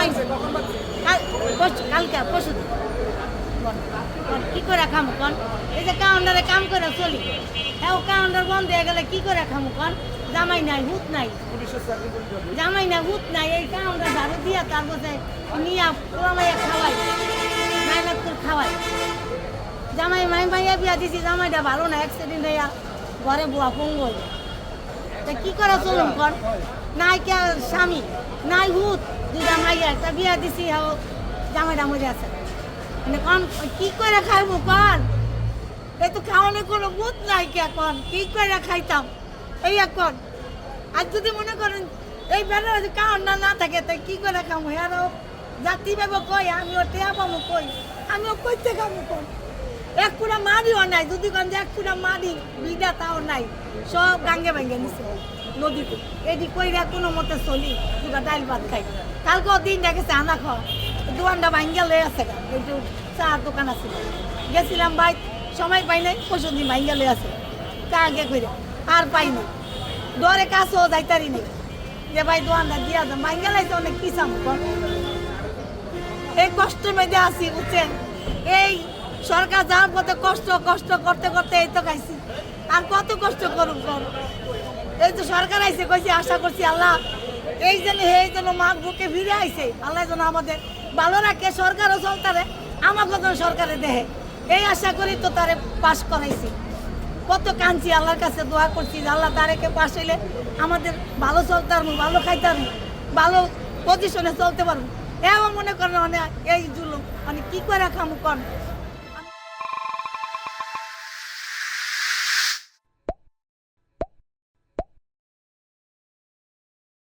পাইছে কালকে পরশু কি করে খামু কন এই যে কাউন্টারে কাম করে চলি হ্যাঁ কাউন্টার বন্ধ হয়ে গেলে কি করে খামু কন জামাই নাই হুত নাই জামাই না হুত নাই এই কাউন্টার ঝাড়ু দিয়া তার মধ্যে নিয়ে পোলামাইয়া খাওয়াই মেহনত করে খাওয়াই জামাই মাইয়া বিয়া দিছি জামাইটা ভালো না অ্যাক্সিডেন্ট হইয়া ঘরে বুয়া পঙ্গু হয়ে তা কি করে চলুন কন নাই কে স্বামী নাই হুত দুটা মাইয়া একটা বিয়া দিছি জামাইটা মরে আছে মানে কন কি করে খাইবো কন এই তো খাওয়ানোর কোনো বুধ নাই কে কন কি করে খাইতাম এই এখন আর যদি মনে করেন এই বেলা কাউন্টার না থাকে তাই কি করে খামো আরও জাতি পাবো কই আমিও টেয়া পাবো কই আমিও কইতে খাবো কন এক পুরা মাড়িও নাই যদি কন যে এক পুরা মাড়ি বিডা তাও নাই সব গাঙ্গে ভাঙ্গে নিছে নদীতে এটি কইরা কোনো মতে চলি দুটা ডাইল ভাত খাই কালকেও দিন দেখেছে আনা খাওয়া দোকানটা ভাঙ্গা লয়ে আছে একটু চার দোকান আছে গেছিলাম ভাই সময় পাই নাই পরশু দিন ভাঙ্গা লয়ে আছে চা আগে করে আর পাইনি দরে কাছেও যাইতারি নেই যে ভাই দোকানটা দিয়া যান ভাঙ্গা লাইছে অনেক কি চাম এই কষ্টের মধ্যে আছি বুঝছেন এই সরকার যাওয়ার পথে কষ্ট কষ্ট করতে করতে এই তো খাইছি আর কত কষ্ট করুক কর এই তো সরকার আইসে কইছি আশা করছি আল্লাহ এই জন্য মা বুকে ফিরে আইছে আল্লাহ যেন আমাদের ভালো রাখে সরকারও চলতারে আমাকে যেন সরকারে দেহে এই আশা করি তো তারে পাশ করাইছি কত কাঁদছি আল্লাহর কাছে দোয়া করছি যে আল্লাহ তারেকে পাশ হইলে আমাদের ভালো চলতে পারবো ভালো খাইতে পারবো ভালো পজিশনে চলতে পারবো এমন মনে করেন অনেক এই জুলুম মানে কি করে খামু কন